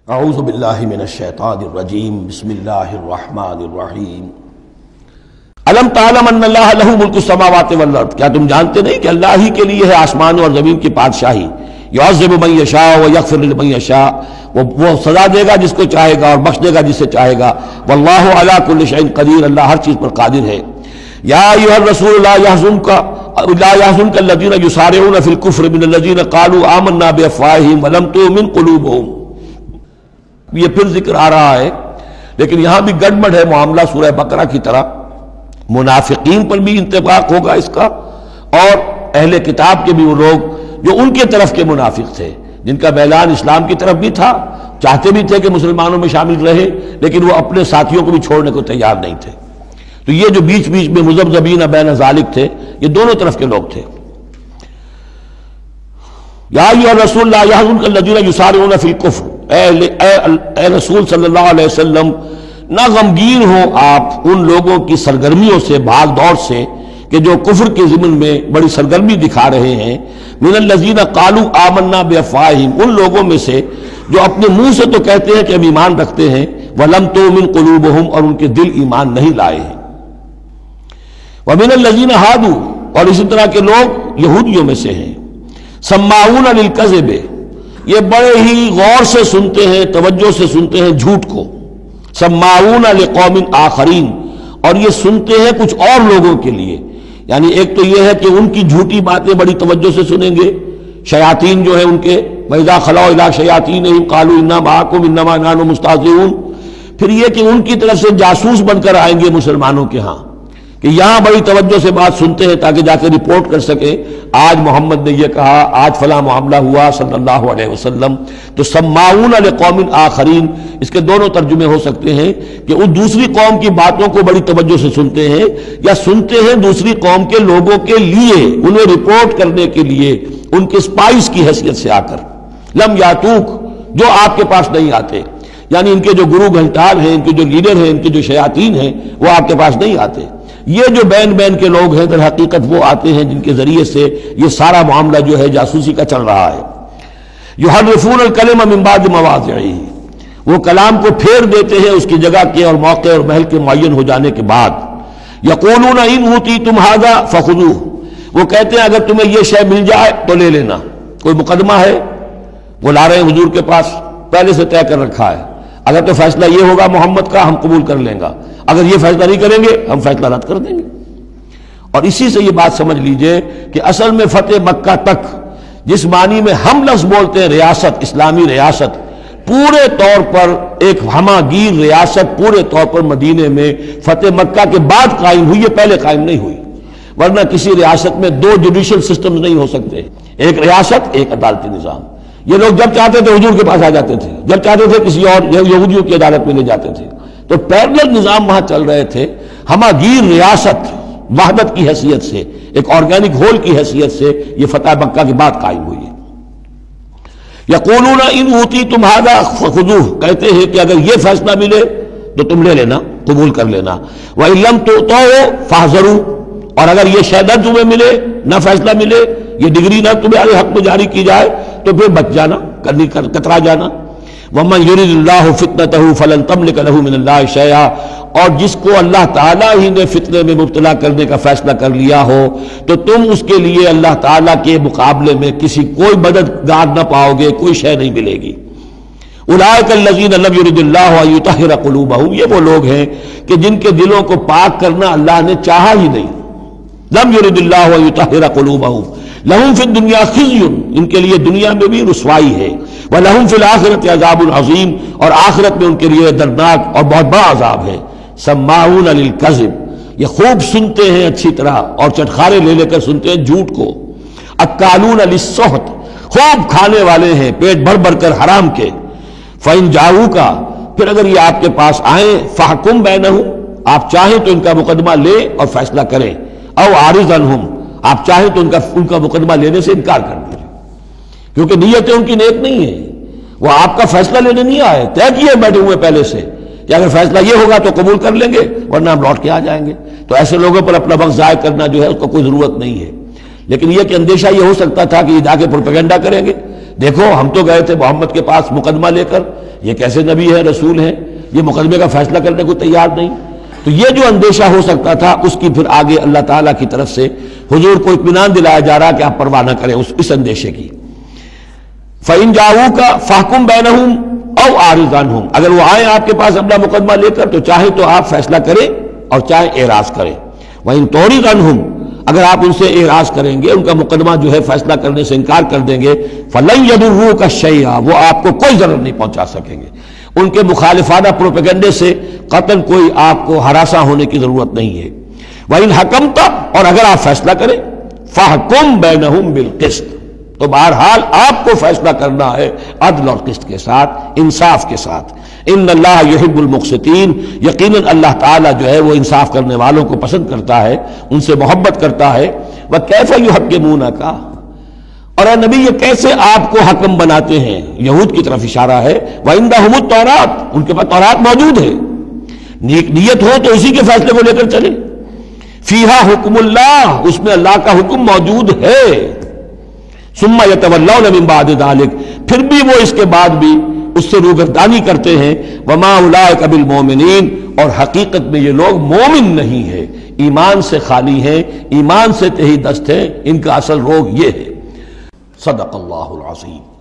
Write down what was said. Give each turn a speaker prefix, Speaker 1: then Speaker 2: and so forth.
Speaker 1: اعوذ باللہ من الشیطان الرجیم بسم اللہ الرحمن الرحیم الم تعلم ان اللہ لہ ملک السماوات والارض، کیا تم جانتے نہیں کہ اللہ ہی کے لیے ہے آسمانوں اور زمین کی بادشاہی؟ یعذب من یشاء ویغفر لمن یشاء، وہ سزا دے گا جس کو چاہے گا اور بخش دے گا جس سے چاہے گا، واللہ علی کل شیء قدیر، اللہ ہر چیز پر قادر ہے۔ یا ایھا الرسول لا يحزنك الذین یسارعون فی الکفر من الذین قالوا آمنا بافواہہم ولم تؤمن قلوبہم۔ یہ پھر ذکر آ رہا ہے، لیکن یہاں بھی گڑبڑ ہے معاملہ سورہ بقرہ کی طرح۔ منافقین پر بھی انطباق ہوگا اس کا، اور اہل کتاب کے بھی وہ لوگ جو ان کے طرف کے منافق تھے، جن کا میلان اسلام کی طرف بھی تھا، چاہتے بھی تھے کہ مسلمانوں میں شامل رہے، لیکن وہ اپنے ساتھیوں کو بھی چھوڑنے کو تیار نہیں تھے۔ تو یہ جو بیچ بیچ میں مذبذبین بین ذالک تھے، یہ دونوں طرف کے لوگ تھے۔ یا ایھا الرسول لا يحزنك الذین یسارعون فی الکفر، اے رسول صلی اللہ علیہ وسلم، نہ غمگین ہو آپ ان لوگوں کی سرگرمیوں سے، بھاگ دوڑ سے، کہ جو کفر کے ضمن میں بڑی سرگرمی دکھا رہے ہیں۔ من الذین قالوا آمنا بافواہہم، ان لوگوں میں سے جو اپنے منہ سے تو کہتے ہیں کہ ہم ایمان رکھتے ہیں، ولم تؤمن قلوبہم، اور ان کے دل ایمان نہیں لائے ہیں۔ ومن الذین ہادوا، اور اسی طرح کے لوگ یہودیوں میں سے ہیں۔ سماعون للکذب، یہ بڑے ہی غور سے سنتے ہیں، توجہ سے سنتے ہیں جھوٹ کو۔ سماعون لقوم آخرین، اور یہ سنتے ہیں کچھ اور لوگوں کے لیے، یعنی ایک تو یہ ہے کہ ان کی جھوٹی باتیں بڑی توجہ سے سنیں گے، شیاطین جو ہیں ان کے، وَإِذَا خَلَوْا إِلَىٰ شَيَاطِينِهِمْ قَالُوا إِنَّا مَعَكُمْ إِنَّمَا نَحْنُ مُسْتَهْزِئُونَ۔ پھر یہ کہ ان کی طرف سے جاسوس بن کر آئیں گے مسلمانوں کے ہاں، کہ یہاں بڑی توجہ سے بات سنتے ہیں تاکہ جا کے رپورٹ کر سکے، آج محمد نے یہ کہا، آج فلاں معاملہ ہوا صلی اللہ علیہ وسلم۔ تو سماعون لقوم آخرین، اس کے دونوں ترجمے ہو سکتے ہیں کہ وہ دوسری قوم کی باتوں کو بڑی توجہ سے سنتے ہیں، یا سنتے ہیں دوسری قوم کے لوگوں کے لیے، انہیں رپورٹ کرنے کے لیے، ان کے اسپائس کی حیثیت سے آ کر۔ لم یاتوک، جو آپ کے پاس نہیں آتے، یعنی ان کے جو گرو گھنٹال ہیں، ان کے جو لیڈر ہیں، ان کے جو شیاطین ہیں، وہ آپ کے پاس نہیں آتے۔ یہ جو بین بین کے لوگ ہیں، در حقیقت وہ آتے ہیں جن کے ذریعے سے یہ سارا معاملہ جو ہے جاسوسی کا چل رہا ہے۔ یحرفون الکلم من بعد مواضعہ، وہ کلام کو پھیر دیتے ہیں اس کی جگہ کے اور موقع اور محل کے معین ہو جانے کے بعد۔ یقولون ان اوتیتم ھذا فخذوہ، وہ کہتے ہیں اگر تمہیں یہ شے مل جائے تو لے لینا۔ کوئی مقدمہ ہے، وہ لا رہے ہیں حضور کے پاس، پہلے سے طے کر رکھا ہے، اگر تو فیصلہ یہ ہوگا محمد کا ہم قبول کر لیں گا، اگر یہ فیصلہ نہیں کریں گے ہم فیصلہ رد کر دیں گے۔ اور اسی سے یہ بات سمجھ لیجئے کہ اصل میں فتح مکہ تک، جس معنی میں ہم لفظ بولتے ہیں ریاست، اسلامی ریاست، پورے طور پر ایک ہمہ گیر ریاست پورے طور پر مدینے میں فتح مکہ کے بعد قائم ہوئی ہے، پہلے قائم نہیں ہوئی۔ ورنہ کسی ریاست میں دو جوڈیشل سسٹمز نہیں ہو سکتے، ایک ریاست ایک عدالتی نظام۔ یہ لوگ جب چاہتے تھے حضور کے پاس آ جاتے تھے، جب چاہتے تھے کسی اور یہودیوں کی عدالت میں لے جاتے تھے، تو پیرلل نظام وہاں چل رہے تھے۔ ہمہ گیر ریاست وحدت کی حیثیت سے، ایک آرگینک ہول کی حیثیت سے یہ فتح مکہ کے بعد قائم ہوئی ہے۔ یقولون ان اوتیتم ھذا فخذوہ، کہتے ہیں کہ اگر یہ فیصلہ ملے تو تم لے لینا، قبول کر لینا۔ وَإِن لَّمْ تُؤْتَوْا فَاحْذَرُوا، اور اگر یہ شہادت تمہیں ملے، نہ فیصلہ ملے، یہ ڈگری نہ تمہارے حق میں جاری کی جائے تو پھر بچ جانا، کترا جانا۔ وَمَن يُرِدِ اللَّهُ فِتْنَتَهُ فَلَن تَمْلِكَ لَهُ مِنَ اللَّهِ شَيْئًا، اور جس کو اللہ تعالیٰ ہی نے فتنے میں مبتلا کرنے کا فیصلہ کر لیا ہو تو تم اس کے لیے اللہ تعالیٰ کے مقابلے میں کسی کوئی مددگار نہ پاؤ گے، کوئی شے نہیں ملے گی۔ اولئک الذین لم یرد اللہ ان یطہر قلوبہم، یہ وہ لوگ ہیں کہ جن کے دلوں کو پاک کرنا اللہ نے چاہا ہی نہیں۔ لم یرد اللہ ان یطہر قلوبہم، لہم فی الدنیا خزی، ان کے لیے دنیا میں بھی رسوائی ہے، وَلَهُمْ فِي الْآخِرَةِ عَذَابٌ عَظِيمٌ، اور آخرت میں ان کے لیے دردناک اور بہت بڑا عذاب ہے۔ سماعون للکذب، یہ خوب سنتے ہیں اچھی طرح اور چٹخارے لے لے کر سنتے ہیں جھوٹ کو۔ اکالون للسحت، خوب کھانے والے ہیں پیٹ بھر بھر کر حرام کے۔ فَإِن جَاءُوكَ، پھر اگر یہ آپ کے پاس آئیں، فَحْكُم بَيْنَهُمْ، آپ چاہیں تو ان کا مقدمہ لیں اور فیصلہ کریں، او عارض عنہم، آپ چاہیں تو ان کا مقدمہ لینے سے انکار کر دیجیے، کیونکہ نیتیں ان کی نیک نہیں ہیں، وہ آپ کا فیصلہ لینے نہیں آئے، طے کیے بیٹھے ہوئے پہلے سے کہ اگر فیصلہ یہ ہوگا تو قبول کر لیں گے ورنہ ہم لوٹ کے آ جائیں گے۔ تو ایسے لوگوں پر اپنا وقت ضائع کرنا جو ہے اس کو کوئی ضرورت نہیں ہے، لیکن یہ کہ اندیشہ یہ ہو سکتا تھا کہ یہ جا کے پروپیگنڈا کریں گے دیکھو ہم تو گئے تھے محمد کے پاس مقدمہ لے کر، یہ کیسے نبی ہے، رسول ہے، یہ مقدمے کا فیصلہ کرنے کو تیار نہیں۔ تو یہ جو اندیشہ ہو سکتا تھا اس کی پھر آگے اللہ تعالیٰ کی طرف سے حضور کو اطمینان دلایا جا رہا کہ آپ پرواہ نہ کریں اس اندیشے کی۔ فَإِن جَاءُوكَ فَاحْكُم بَيْنَهُمْ أَوْ أَعْرِضْ عَنْهُمْ، اگر وہ آئیں آپ کے پاس اپنا مقدمہ لے کر تو چاہے تو آپ فیصلہ کریں اور چاہے اعراض کریں۔ وَإِن تُعْرِضْ عَنْهُمْ، اگر آپ ان سے اعراض کریں گے، ان کا مقدمہ جو ہے فیصلہ کرنے سے انکار کر دیں گے، فَلَن يَضُرُّوكَ شَيْئًا، وہ آپ کو کوئی ضرر نہیں پہنچا سکیں گے۔ ان کے مخالفانہ پروپیگنڈے سے قطعاً کوئی آپ کو ہراساں ہونے کی ضرورت نہیں ہے۔ وَإِنْ حَكَمْتَ، اور اگر آپ فیصلہ کریں، فَاحْكُم بَيْنَهُمْ بِالْقِسْطِ، تو بہرحال آپ کو فیصلہ کرنا ہے عدل اور قسط کے ساتھ، انصاف کے ساتھ۔ ان اللہ یحب المقسطین، یقیناً اللہ تعالیٰ جو ہے وہ انصاف کرنے والوں کو پسند کرتا ہے، ان سے محبت کرتا ہے۔ وَكَيْفَ يُحَكِّمُونَكَ، اور اے نبی یہ کیسے آپ کو حکم بناتے ہیں، یہود کی طرف اشارہ ہے۔ وَعِندَهُمُ التَّوْرَاةُ، ان کے پاس تورات موجود ہے، نیک نیت ہو تو اسی کے فیصلے کو لے کر چلے۔ فِيهَا حُكْمُ اللَّهِ، اس میں اللہ کا حکم موجود ہے۔ ثم يتولون من بعد ذلك، پھر بھی وہ اس کے بعد بھی اس سے روگردانی کرتے ہیں۔ وما اولئک بالمؤمنین، اور حقیقت میں یہ لوگ مومن نہیں ہیں، ایمان سے خالی ہیں، ایمان سے تہی دست ہیں، ان کا اصل روگ یہ ہے۔ صدق اللہ العظیم۔